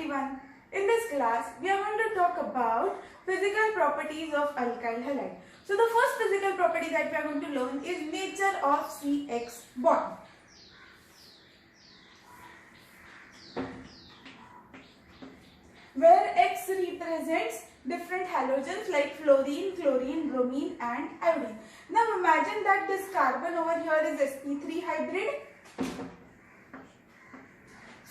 everyone. In this class, we are going to talk about physical properties of alkyl halide. So the first physical property that we are going to learn is nature of CX bond. Where X represents different halogens like fluorine, chlorine, bromine and iodine. Now imagine that this carbon over here is sp3 hybrid.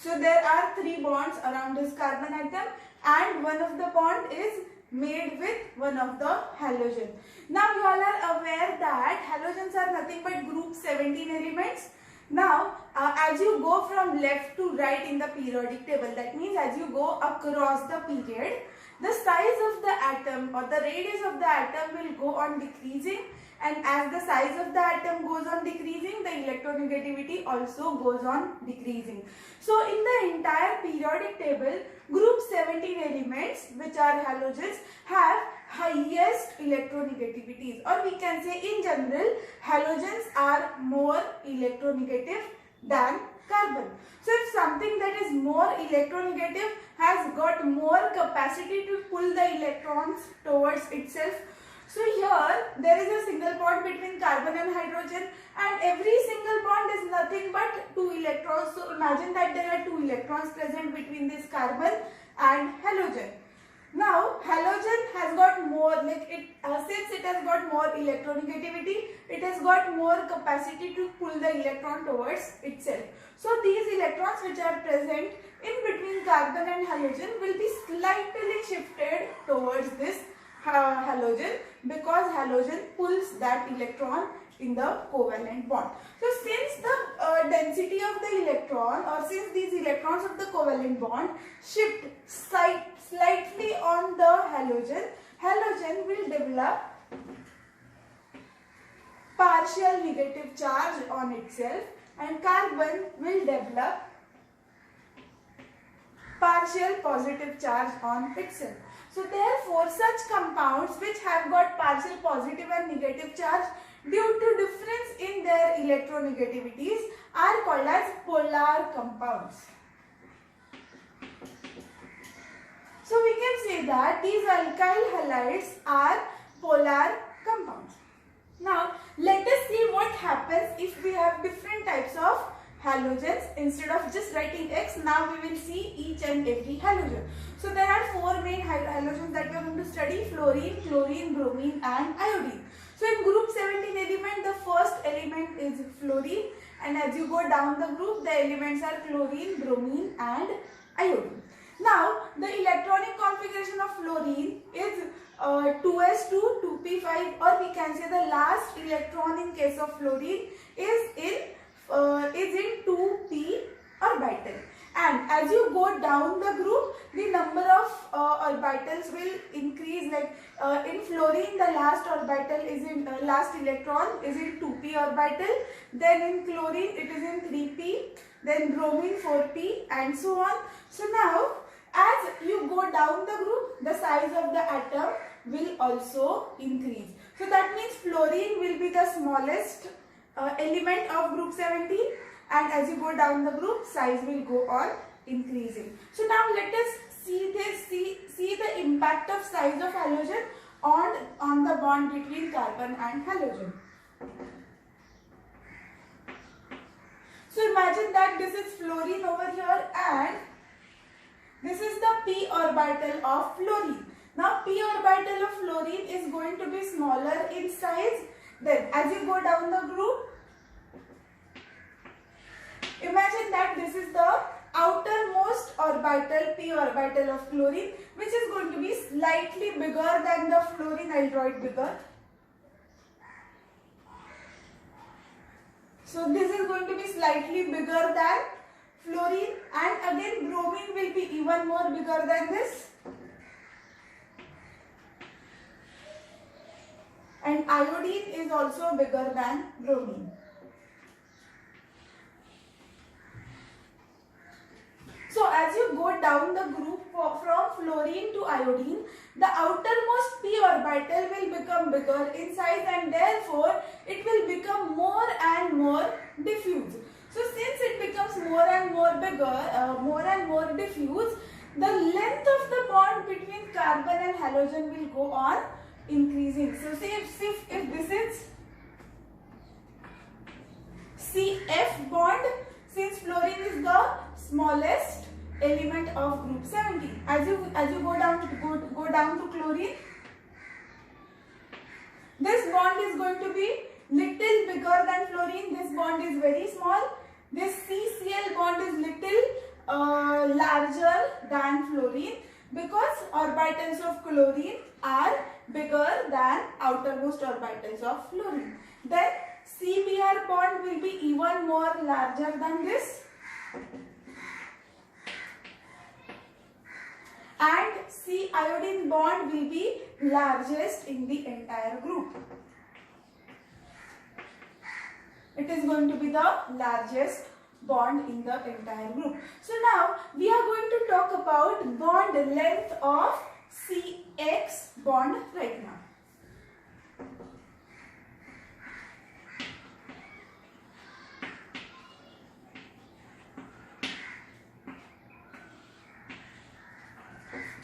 So there are 3 bonds around this carbon atom and one of the bond is made with one of the halogen. Now you all are aware that halogens are nothing but group 17 elements. Now as you go from left to right in the periodic table, that means as you go across the period, the size of the atom or the radius of the atom will go on decreasing, and as the size of the atom goes on decreasing, the electronegativity also goes on decreasing. So in the entire periodic table, group 17 elements which are halogens have highest electronegativities, or we can say in general halogens are more electronegative than carbon. So if something that is more electronegative has got more capacity to pull the electrons towards itself. So here there is a single bond between carbon and hydrogen, and every single bond is nothing but 2 electrons. So imagine that there are 2 electrons present between this carbon and halogen. Now halogen has got more, since it has got more electronegativity, it has got more capacity to pull the electron towards itself. So these electrons which are present in between carbon and halogen will be slightly shifted towards this halogen, because halogen pulls that electron in the covalent bond. So since the density of the electron, or since these electrons of the covalent bond shift slightly on the halogen will develop partial negative charge on itself, and carbon will develop partial positive charge on itself. So therefore such compounds which have got partial positive and negative charge due to difference in their electronegativities are called as polar compounds. So we can say that these alkyl halides are polar compounds. Now let us see what happens if we have different types of halogens. Instead of just writing X, now we will see each and every halogen. So there are 4 main halogens that we are going to study: fluorine, chlorine, bromine and iodine. So in group 17 element, the first element is fluorine, and as you go down the group, the elements are chlorine, bromine and iodine. Now the electronic configuration of fluorine is 2s2, 2p5, or we can say the last electron in case of fluorine is in 2p orbital. And as you go down the group, the number of orbitals will increase. In fluorine, the last orbital is in last electron is in 2p orbital. Then in chlorine, it is in 3p. Then bromine 4p, and so on. So now, as you go down the group, the size of the atom will also increase. So that means fluorine will be the smallest element of group 17, and as you go down the group, size will go on increasing. So now let us see the impact of size of halogen on the bond between carbon and halogen. So imagine that this is fluorine over here and this is the p orbital of fluorine. Now p orbital of fluorine is going to be smaller in size. Then as you go down the group, imagine that this is the outermost orbital, p orbital of fluorine, which is going to be slightly bigger than the fluorine. I'll draw it bigger. So this is going to be slightly bigger than fluorine, and again bromine will be even more bigger than this. And iodine is also bigger than bromine. So as you go down the group from fluorine to iodine, the outermost p orbital will become bigger in size, and therefore it will become more and more diffuse. So since it becomes more and more bigger, more and more diffuse, the length of the bond between carbon and halogen will go on increasing. So see if this is CF bond, since fluorine is the smallest element of group 17. As you go down to chlorine, this bond is going to be little bigger than fluorine. This bond is very small. This CCl bond is little larger than fluorine because orbitals of chlorine are bigger than outermost orbitals of fluorine. Then CBr bond will be even more larger than this, and C iodine bond will be largest in the entire group. It is going to be the largest bond in the entire group. So now we are going to talk about bond length of CX bond right now.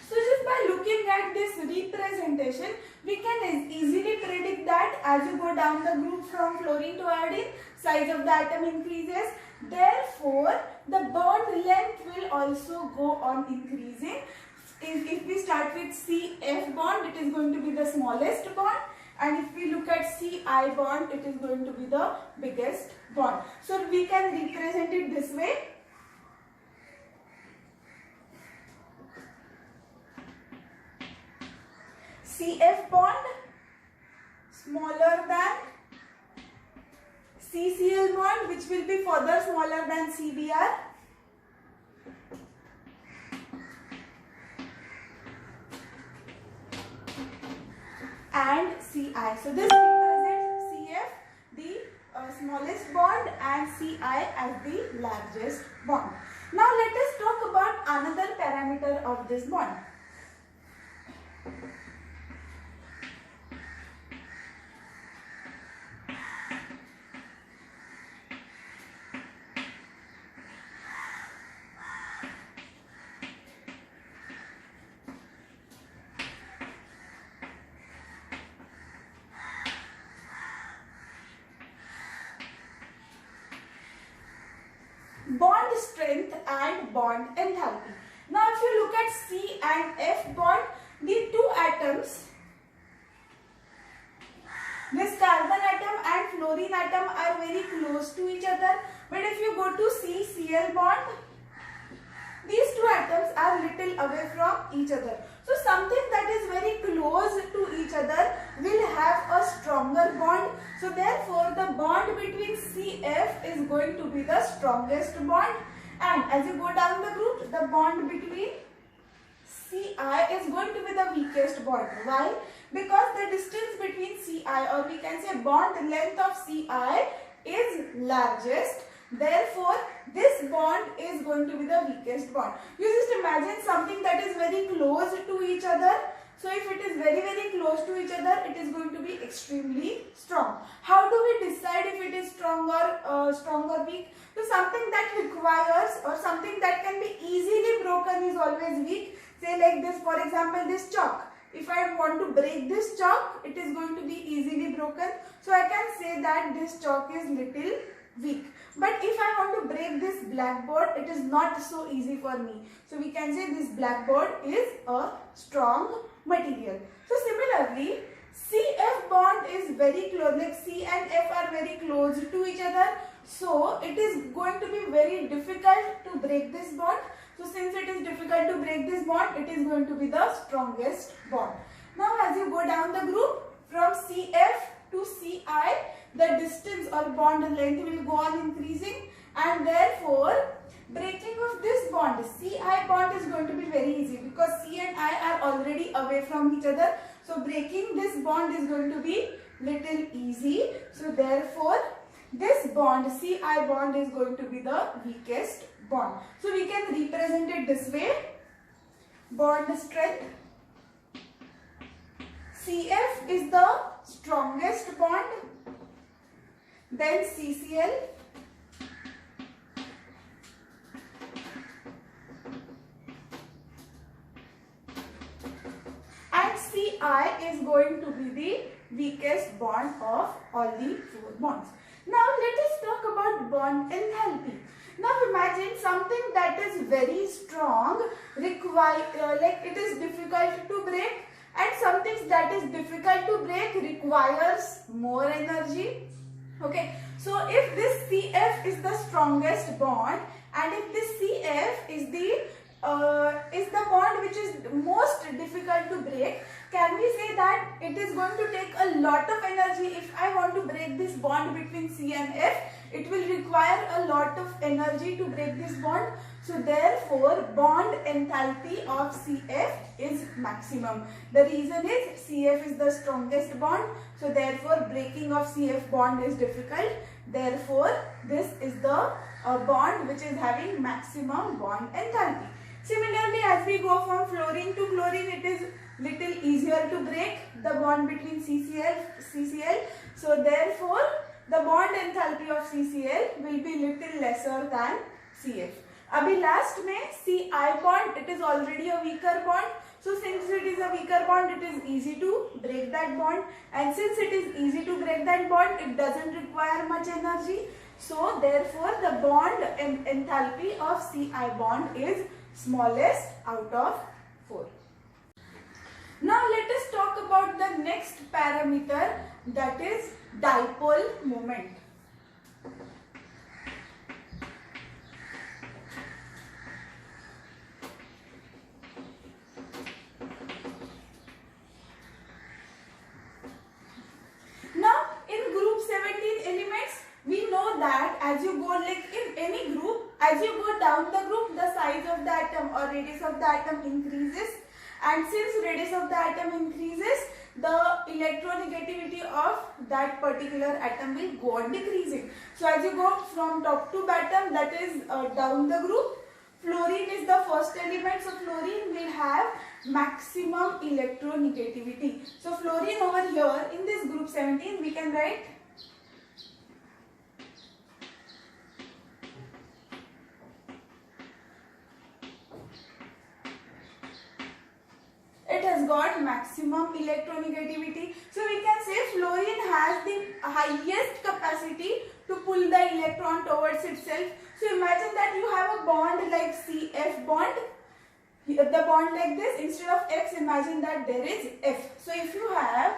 So just by looking at this representation, we can easily predict that as you go down the group from fluorine to iodine, size of the atom increases. Therefore, the bond length will also go on increasing. If we start with CF bond, it is going to be the smallest bond, and if we look at Ci bond, it is going to be the biggest bond. So we can represent it this way. CF bond smaller than CCl bond, which will be further smaller than CBr, and Ci. So this represents CF, the smallest bond, and Ci as the largest bond. Now let us talk about another parameter of this bond. Bond strength and bond enthalpy. Now if you look at C and F bond, the two atoms, this carbon atom and fluorine atom, are very close to each other. But if you go to CCl bond, these two atoms are little away from each other. So something that is very close to each other will have a stronger bond. So therefore the bond between CF is going to be the strongest bond. And as you go down the group, the bond between Ci is going to be the weakest bond. Why? Because the distance between Ci, or we can say bond length of Ci, is largest. Therefore, this bond is going to be the weakest bond. You just imagine something that is very close to each other. So if it is very close to each other, it is going to be extremely strong. How do we decide if it is strong or weak? So something that requires, or something that can be easily broken, is always weak. Say like this, for example, this chalk. If I want to break this chalk, it is going to be easily broken. So I can say that this chalk is little weak. But if I want to break this blackboard, it is not so easy for me. So we can say this blackboard is a strong material. So similarly, CF bond is very close, like C and F are very close to each other. So it is going to be very difficult to break this bond. So since it is difficult to break this bond, it is going to be the strongest bond. Now as you go down the group from CF to Ci, the distance or bond length will go on increasing, and therefore breaking of this bond, Ci bond, is going to be very easy because C and I are already away from each other. So breaking this bond is going to be little easy. So therefore this bond, Ci bond, is going to be the weakest bond. So we can represent it this way. Bond strength. CF is the strongest bond, then CCl, Ci is going to be the weakest bond of all the 4 bonds. Now let us talk about bond enthalpy. Now imagine something that is very strong, like it is difficult to break, and something that is difficult to break requires more energy. Okay, so if this Cf is the strongest bond and if this Cf is the bond which is most difficult to break, can we say that it is going to take a lot of energy? If I want to break this bond between C and F, it will require a lot of energy to break this bond. So therefore, bond enthalpy of Cf is maximum. The reason is Cf is the strongest bond. So therefore, breaking of Cf bond is difficult. Therefore, this is the bond which is having maximum bond enthalpy. Similarly, as we go from fluorine to chlorine, it is little easier to break the bond between CCl. So therefore, the bond enthalpy of CCl will be little lesser than CF. Abhi last में Ci bond, it is already a weaker bond. So since it is a weaker bond, it is easy to break that bond. And since it is easy to break that bond, it doesn't require much energy. So therefore, the bond enthalpy of Ci bond is smallest out of 4. Now let us talk about the next parameter, that is dipole moment. Now in group 17 elements, we know that as you go, like in any group, as you go down the group, the size of the atom or radius of the atom increases, and since radius of the atom increases, the electronegativity of that particular atom will go on decreasing. So as you go from top to bottom, that is down the group, fluorine is the first element, so fluorine will have maximum electronegativity. So fluorine over here in this group 17, we can write it has got maximum electronegativity. So we can say fluorine has the highest capacity to pull the electron towards itself. So imagine that you have a bond like CF bond, the bond like this, instead of X, imagine that there is F. So if you have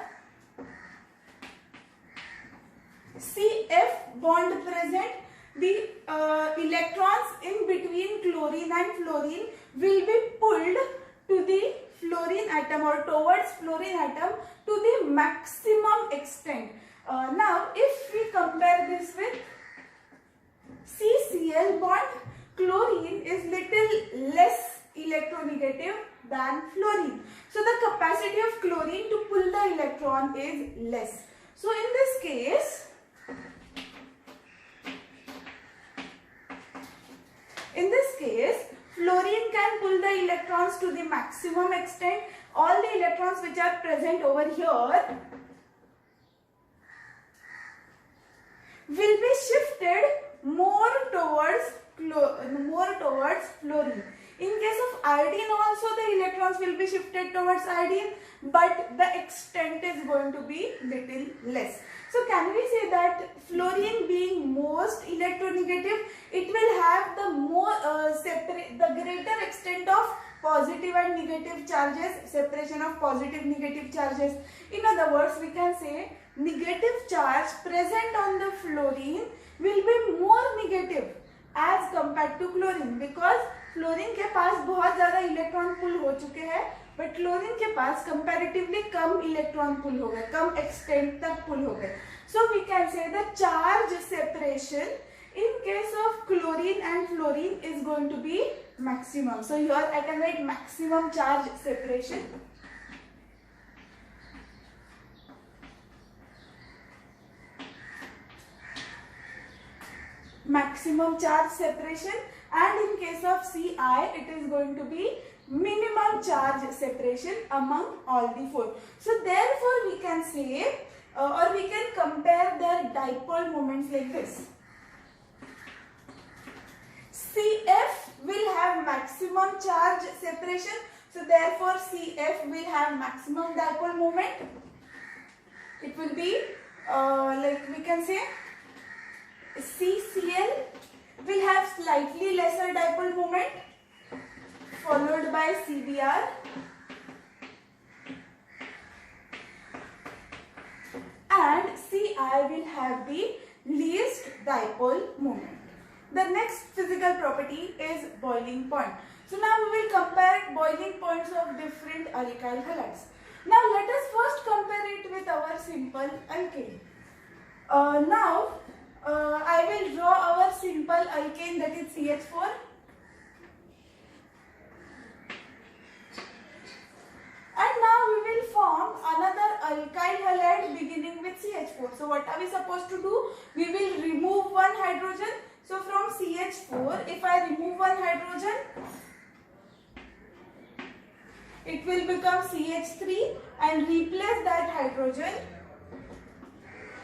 CF bond present, the electrons in between chlorine and fluorine will be pulled to the fluorine atom or towards fluorine atom to the maximum extent. Now if we compare this with CCl bond, chlorine is little less electronegative than fluorine. So the capacity of chlorine to pull the electron is less. So in this case, fluorine can pull the electrons to the maximum extent. All the electrons which are present over here will be shifted more towards fluorine. In case of iodine also, the electrons will be shifted towards iodine, but the extent is going to be little less. So can we say that fluorine being most electronegative, it will have the greater extent of positive and negative charges, separation of positive negative charges. In other words, we can say negative charge present on the fluorine will be more negative as compared to chlorine, because fluorine के पास बहुत ज़्यादा electron पुल हो चुके हैं, but chlorine के पास comparatively कम electron पुल हो गए, कम extent तक पुल हो गए. So we can say the charge separation in case of chlorine and fluorine is going to be maximum. So here I can write maximum charge separation. Maximum charge separation, and in case of Ci it is going to be minimum charge separation among all the four. So therefore we can say or we can compare their dipole moments like this. CF will have maximum charge separation. So therefore CF will have maximum dipole moment. It will be like we can say CCl will have slightly lesser dipole moment, followed by CBr, and Ci will have the least dipole moment. The next physical property is boiling point. So now we will compare boiling points of different alkyl halides. Now let us first compare it with our simple alkane. I will draw our simple alkane, that is CH4. And now we will form another alkyl halide beginning with CH4. So what are we supposed to do? We will remove one hydrogen. So from CH4, if I remove one hydrogen, it will become CH3 and replace that hydrogen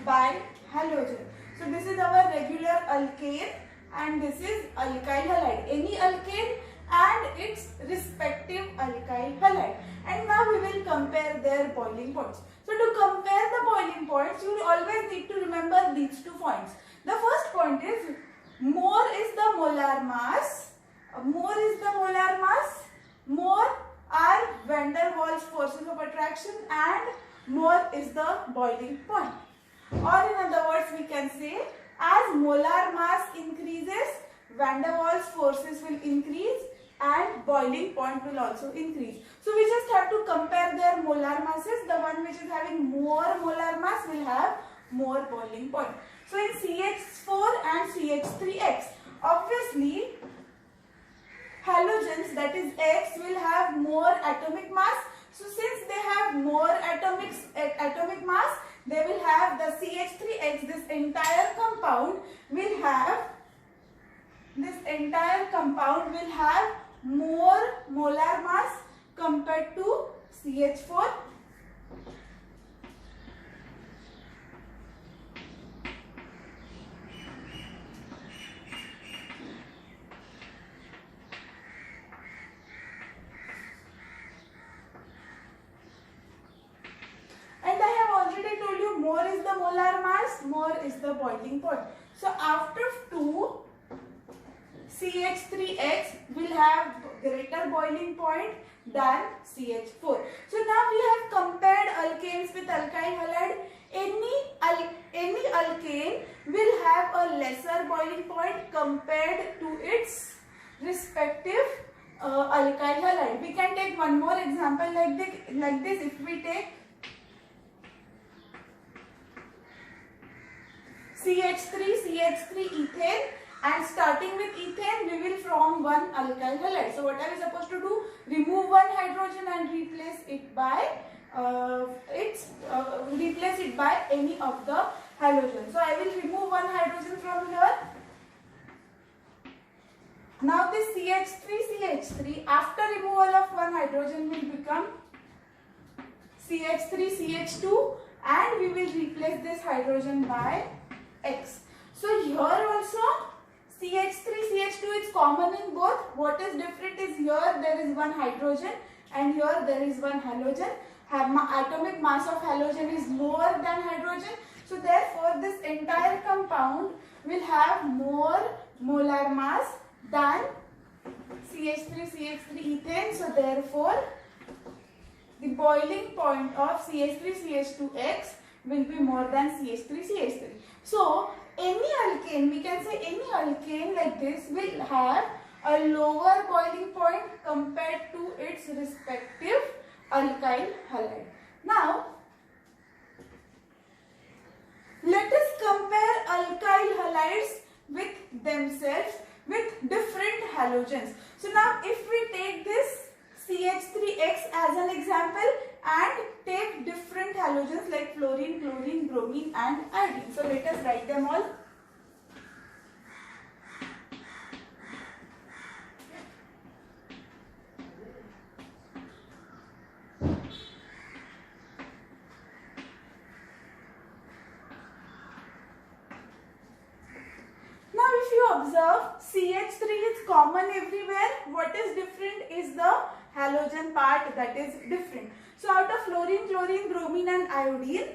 by halogen. So this is our regular alkane and this is alkyl halide. Any alkane and its respective alkyl halide. And now we will compare their boiling points. So to compare the boiling points, you will always need to remember these 2 points. The first point is more is the molar mass. More is the molar mass. More are van der Waals forces of attraction and more is the boiling point. Or in other words, we can say as molar mass increases, van der Waals forces will increase and boiling point will also increase. So we just have to compare their molar masses. The one which is having more molar mass will have more boiling point. So in CH4 and CH3X, obviously halogens, that is X, will have more atomic mass. So since they have more atomic mass, they will have the CH3X, this entire compound will have more molar mass compared to CH4. And I have already told you more is the molar mass, more is the boiling point. So after 2, CH3X will have greater boiling point than CH4. So now we have compared alkanes with alkyl halide. Any alkane will have a lesser boiling point compared to its respective alkyl halide. We can take one more example like this. If we take CH3 ethane, and starting with ethane, we will form one alkyl halide. So what are we supposed to do? Remove one hydrogen and replace it by any of the halogens. So I will remove one hydrogen from here. Now this CH3 after removal of one hydrogen will become CH3CH2 and we will replace this hydrogen by X. So here also CH3CH2 is common in both. What is different is here there is one hydrogen and here there is one halogen. Atomic mass of halogen is lower than hydrogen. So therefore this entire compound will have more molar mass than CH3 ethane. So therefore the boiling point of CH3CH2X will be more than CH3CH3. So any alkane, we can say any alkane like this will have a lower boiling point compared to its respective alkyl halide. Now let us compare alkyl halides with themselves with different halogens. So now if we take this CH3X as an example and take different halogens like fluorine, chlorine, bromine and iodine. So let us write them all. Now if you observe, CH3 is common everywhere. What is different is the halogen part, that is different. So out of fluorine, chlorine, bromine and iodine,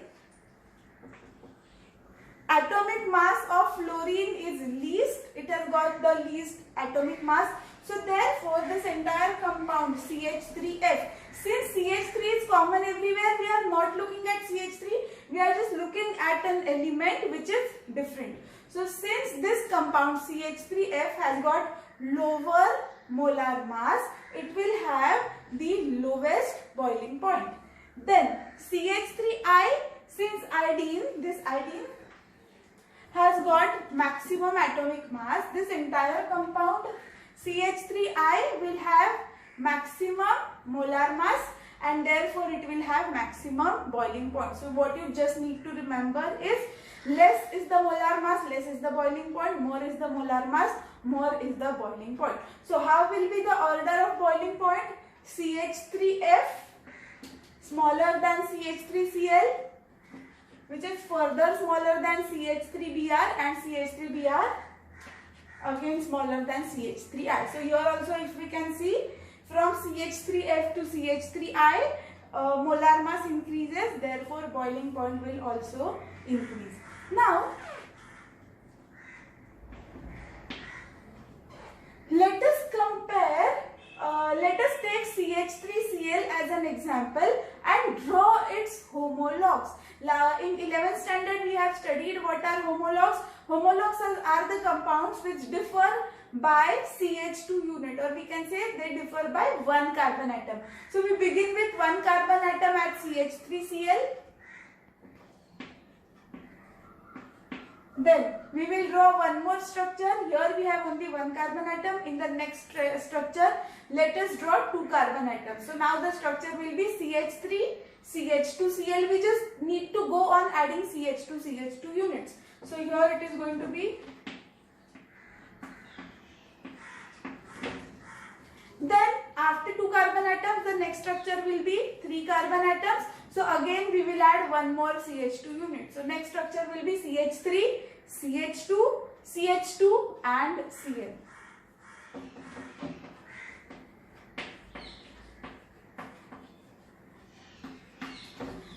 atomic mass of fluorine is least. It has got the least atomic mass. So therefore this entire compound CH3F, since CH3 is common everywhere, we are not looking at CH3, we are just looking at an element which is different. So since this compound CH3F has got lower molar mass, it will have the lowest boiling point. Then CH3I, since iodine, this iodine has got maximum atomic mass, this entire compound CH3I will have maximum molar mass and therefore it will have maximum boiling point. So what you just need to remember is less is the molar mass, less is the boiling point, more is the molar mass, more is the boiling point. So how will be the order of boiling point? CH3F smaller than CH3Cl, which is further smaller than CH3Br, and CH3Br again smaller than CH3I. So here also if we can see, from CH3F to CH3I, molar mass increases, therefore boiling point will also increase. Now let us compare, let us take CH3Cl as an example and draw its homologs. In 11th standard we have studied what are homologs. Homologs are the compounds which differ by CH2 unit, or we can say they differ by one carbon atom. So we begin with one carbon atom at CH3Cl. Then we will draw one more structure. Here we have only one carbon atom. In the next structure, let us draw two carbon atoms. So now the structure will be CH3, CH2Cl. We just need to go on adding CH2 units. So here it is going to be. Then after two carbon atoms, the next structure will be three carbon atoms. So again we will add one more CH2 unit. So next structure will be CH3, CH2, CH2 and Cl.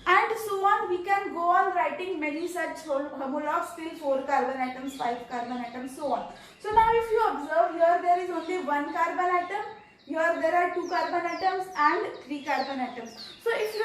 And so on, we can go on writing many such homologs till 4 carbon atoms, 5 carbon atoms, so on. So now if you observe, here there is only one carbon atom. Here there are 2 carbon atoms and 3 carbon atoms. So if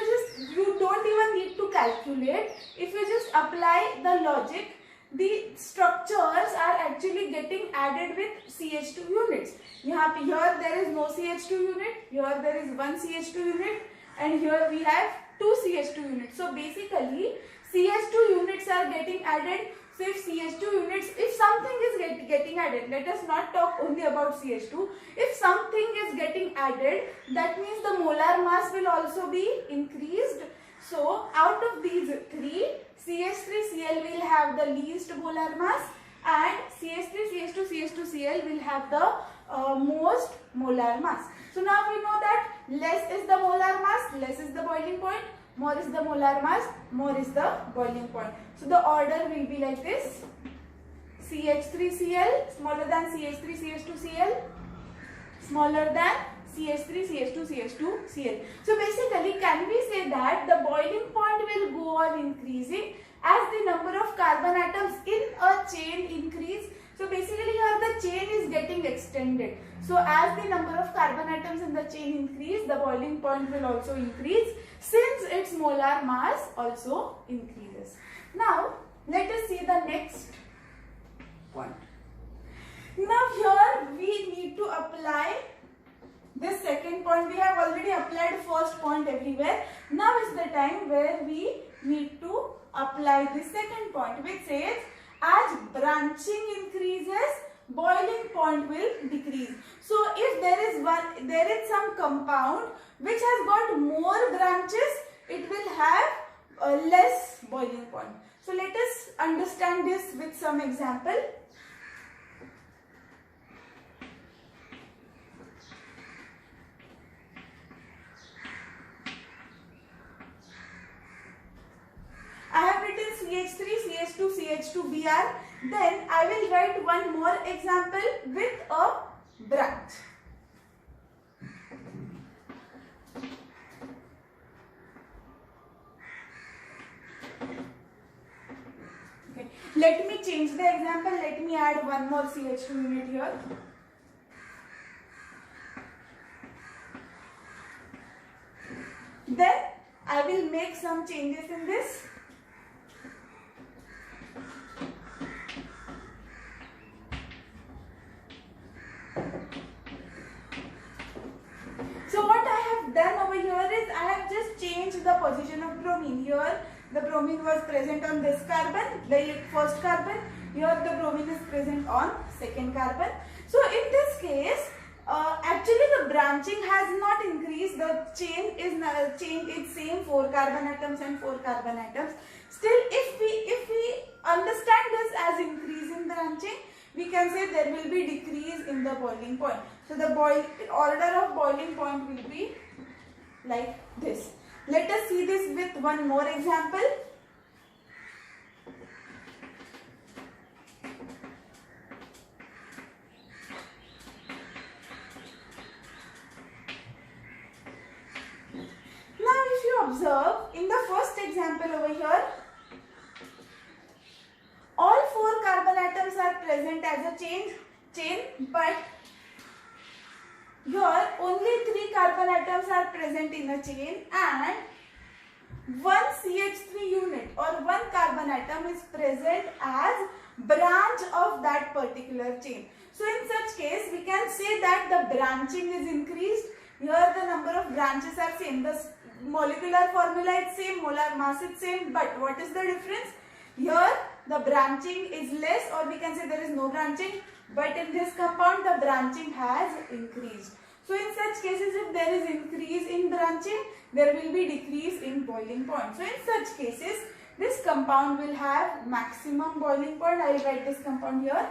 you don't even need to calculate. If you just apply the logic, the structures are actually getting added with CH2 units. Here there is no CH2 unit, here there is one CH2 unit, and here we have 2 CH2 units. So basically CH2 units are getting added. So if CH2 units, if something is getting added, let us not talk only about CH2. If something is getting added, that means the molar mass will also be increased. So out of these 3, CH3Cl will have the least molar mass and CH3, CH2, CH2Cl will have the most molar mass. So now we know that less is the molar mass, less is the boiling point, more is the molar mass, more is the boiling point. So the order will be like this: CH3Cl smaller than CH3, CH2Cl, smaller than CH3, CH2, CH2Cl. So basically, can we say that the boiling point will go on increasing as the number of carbon atoms in a chain increase? So basically here the chain is getting extended. So as the number of carbon atoms in the chain increase, the boiling point will also increase since its molar mass also increases. Now let us see the next point. Now here we need to apply this second point. We have already applied first point everywhere. Now is the time where we need to apply the second point, which says as branching increases, boiling point will decrease. So if there is some compound which has got more branches, it will have a less boiling point. So let us understand this with some example. I have written CH3, CH2, CH2Br. Then I will write one more example with a branch. Okay. Let me change the example. Let me add one more CH2 unit here. Then I will make some changes in this. So what I have done over here is I have just changed the position of bromine. Here the bromine was present on this carbon, the first carbon. Here the bromine is present on second carbon. So in this case, actually the branching has not increased. The chain is same, 4 carbon atoms and 4 carbon atoms. Still, if we understand this as increase in branching, we can say there will be decrease in the boiling point. So the order of boiling point will be like this. Let us see this with one more example. Now if you observe in the first example over here, all 4 carbon atoms are present as a chain, but here only 3 carbon atoms are present in a chain and one CH3 unit or one carbon atom is present as branch of that particular chain. So in such case, we can say that the branching is increased. Here the number of branches are same. The molecular formula is same, molar mass is same, but what is the difference? Here the branching is less, or we can say there is no branching, but in this compound the branching has increased. So in such cases, if there is increase in branching, there will be decrease in boiling point. So in such cases, this compound will have maximum boiling point. I will write this compound here.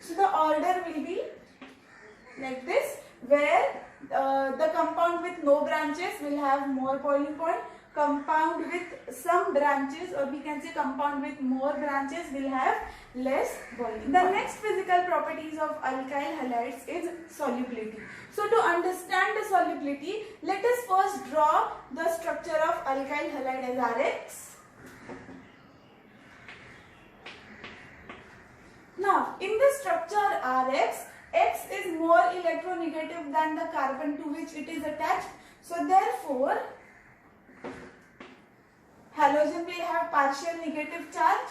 So the order will be like this, where the compound with no branches will have more boiling point. Compound with some branches, or we can say compound with more branches, will have less boiling point. The next physical properties of alkyl halides is solubility. So to understand the solubility, let us first draw the structure of alkyl halide as Rx. Now in the structure Rx, X is more electronegative than the carbon to which it is attached. So therefore, halogen will have partial negative charge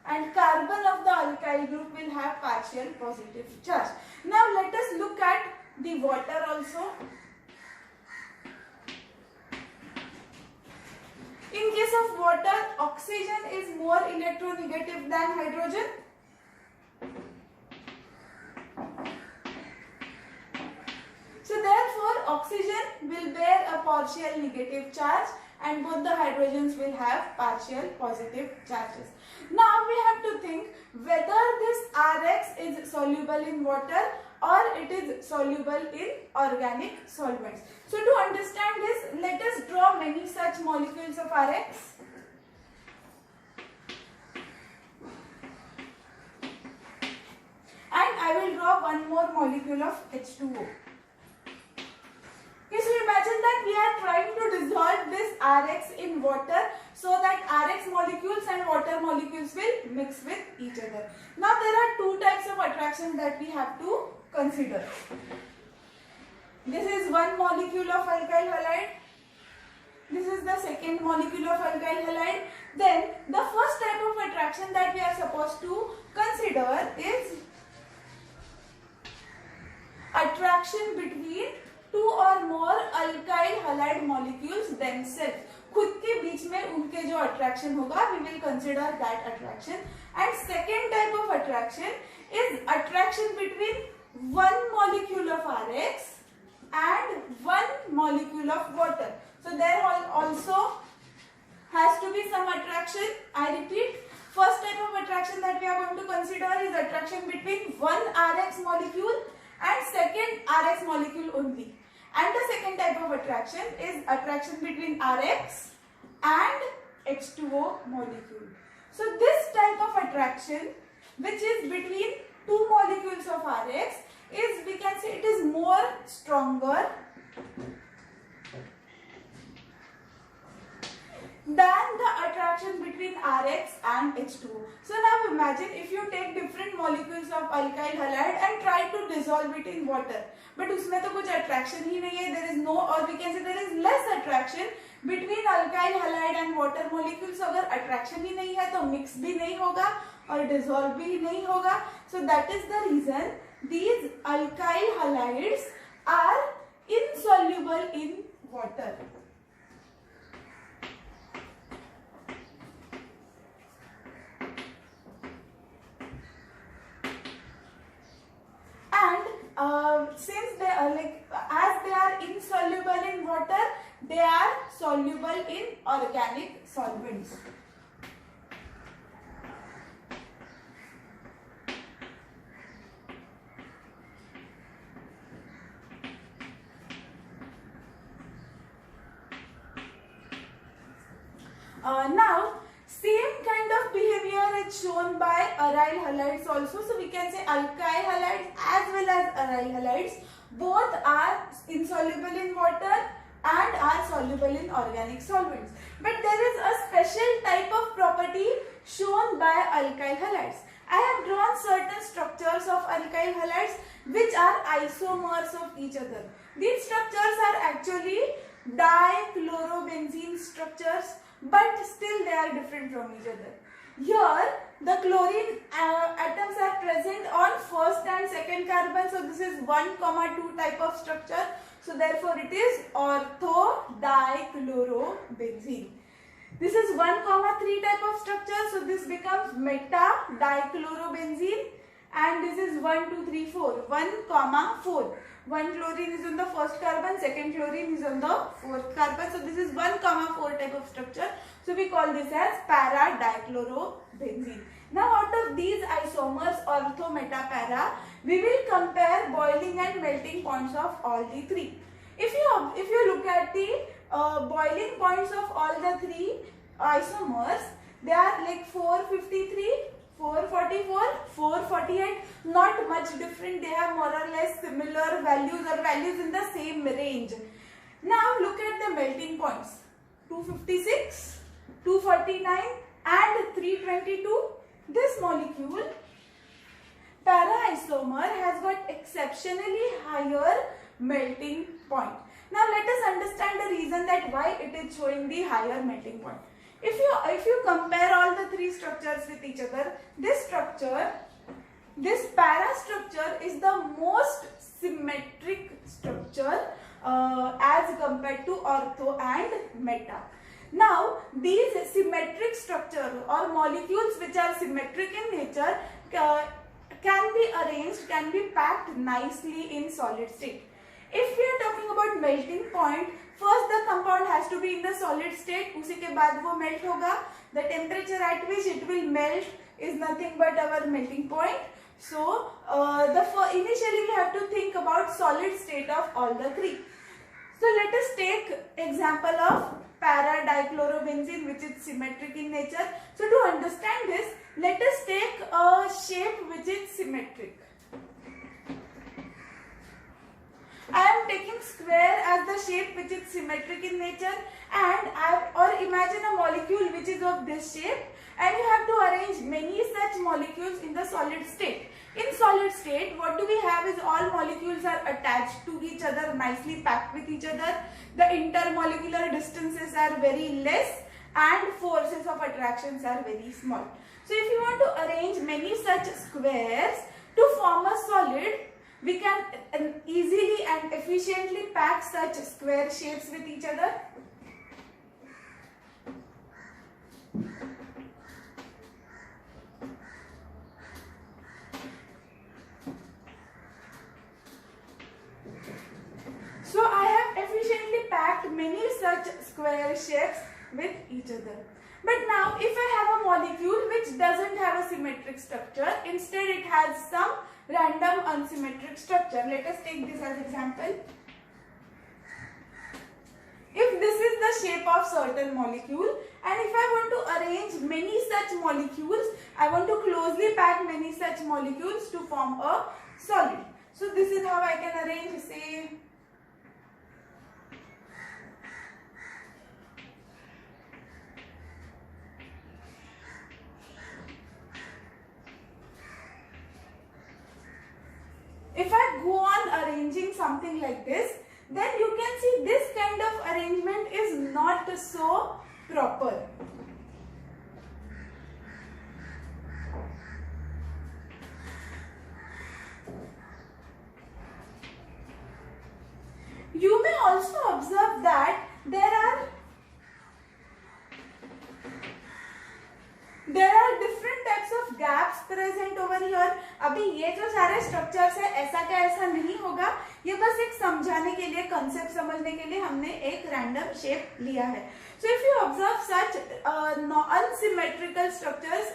and carbon of the alkyl group will have partial positive charge. Now let us look at the water also. In case of water, oxygen is more electronegative than hydrogen. So therefore, oxygen will bear a partial negative charge and both the hydrogens will have partial positive charges. Now we have to think whether this Rx is soluble in water or it is soluble in organic solvents. So to understand this, let us draw many such molecules of Rx. And I will draw one more molecule of H2O. Okay, so imagine that we are trying to dissolve this Rx in water so that Rx molecules and water molecules will mix with each other. Now there are two types of attractions that we have to consider. This is one molecule of alkyl halide. This is the second molecule of alkyl halide. Then the first type of attraction that we are supposed to consider is attraction between two or more alkyl halide molecules themselves. खुद के बीच में उनके जो attraction होगा, we will consider that attraction. And second type of attraction is attraction between one molecule of Rx and one molecule of water. So there also has to be some attraction. I repeat, first type of attraction that we are going to consider is attraction between one Rx molecule and second Rx molecule only. And the second type of attraction is attraction between Rx and H2O molecule. So this type of attraction, which is between two molecules of Rx, is, we can say, it is more stronger than the attraction between Rx and H2O. So now imagine if you take different molecules of alkyl halide and try to dissolve it in water, but उसमें तो कुछ attraction ही नहीं है, there is no, or we can say there is less attraction between alkyl halide and water molecules. So अगर attraction ही नहीं है तो mix भी नहीं होगा और dissolve भी नहीं होगा. So that is the reason these alkyl halides are insoluble in water. Since they are as they are insoluble in water, they are soluble in organic solvents. Now, same kind of behavior is shown by aryl halides also. So we can say alkyl halides as well as aryl halides, both are insoluble in water and are soluble in organic solvents. But there is a special type of property shown by alkyl halides. I have drawn certain structures of alkyl halides which are isomers of each other. These structures are actually dichlorobenzene structures, but still they are different from each other. Here the chlorine atoms are present on first and second carbon, so this is 1,2 type of structure, so therefore it is ortho-dichlorobenzene. This is 1,3 type of structure, so this becomes meta-dichlorobenzene, and this is 1, 2, 3, 4, 1,4. One chlorine is on the first carbon, second chlorine is on the fourth carbon. So this is 1,4 type of structure. So we call this as para-dichlorobenzene. Now out of these isomers, ortho, meta, para, we will compare boiling and melting points of all the three. If you look at the boiling points of all the three isomers, they are like 453, 444, 448, not much different. They have more or less similar values or values in the same range. Now look at the melting points. 256, 249 and 322. This molecule, para-isomer, has got exceptionally higher melting point. Now let us understand the reason that why it is showing the higher melting point. If you compare all the three structures with each other, this structure, this para structure is the most symmetric structure as compared to ortho and meta. Now these symmetric structure or molecules which are symmetric in nature can be arranged, can be packed nicely in solid state. If we are talking about melting point, first the compound has to be in the solid state, उसी के बाद वो melt होगा. The temperature at which it will melt is nothing but our melting point. So initially we have to think about solid state of all the three. So let us take example of para-dichlorobenzene, which is symmetric in nature. So to understand this, let us take a shape which is symmetric. I am taking square as the shape which is symmetric in nature, and imagine a molecule which is of this shape, and you have to arrange many such molecules in the solid state. In solid state, what do we have is all molecules are attached to each other, nicely packed with each other. The intermolecular distances are very less and forces of attractions are very small. So if you want to arrange many such squares to form a solid, we can easily and efficiently pack such square shapes with each other. So I have efficiently packed many such square shapes with each other. But now if I have a molecule which doesn't have a symmetric structure, instead it has some random unsymmetric structure. Let us take this as example. If this is the shape of certain molecule, and if I want to arrange many such molecules, I want to closely pack many such molecules to form a solid. So this is how I can arrange, say, if I go on arranging something like this, then you can see this kind of arrangement is not so proper. You may also observe that there are different types of gaps present over here. अभी ये जो सारे structures है, ऐसा का ऐसा नहीं होगा, ये बस एक समझाने के लिए, कंसेप्ट समझने के लिए हमने एक रैंडम शेप लिया है. So if you observe such unsymmetrical structures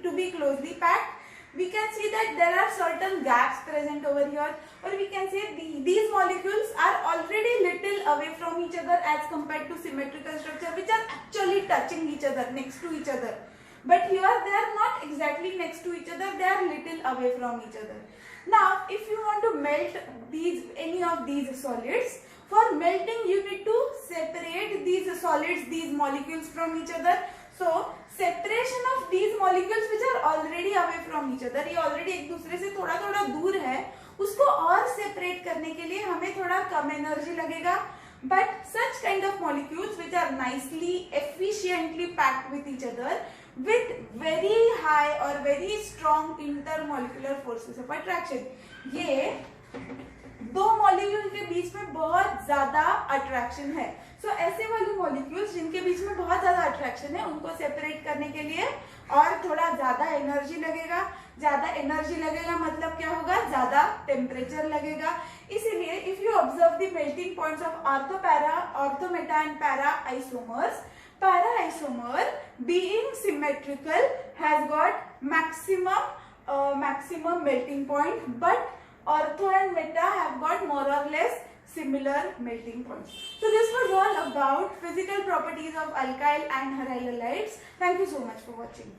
to be closely packed, we can see that there are certain gaps present over here, or we can say these molecules are already little away from each other as compared to symmetrical structure which are actually touching each other, next to each other. But here they are not exactly next to each other, they are little away from each other. Now if you want to melt any of these solids, for melting you need to separate these solids, these molecules from each other. So separation of these molecules which are already away from each other, ये already एक दूसरे से थोड़ा थोड़ा दूर है, उसको और separate करने के लिए हमें थोड़ा कम energy लगेगा. But such kind of molecules which are nicely, efficiently packed with each other with very high or very strong intermolecular forces of attraction, ये दो मॉलिक्यूल के बीच में बहुत ज्यादा अट्रैक्शन है. सो ऐसे वाले मॉलिक्यूल्स जिनके बीच में बहुत ज्यादा अट्रैक्शन है, उनको सेपरेट करने के लिए और थोड़ा ज्यादा एनर्जी लगेगा. ज्यादा एनर्जी लगेगा मतलब क्या होगा, ज्यादा टेम्परेचर लगेगा. इसीलिए if you observe the melting points of ortho Meta and para isomers, para isomer being symmetrical has got maximum melting point, but ortho and meta have got more or less similar melting points. So this was all about physical properties of alkyl and halide halides. Thank you so much for watching.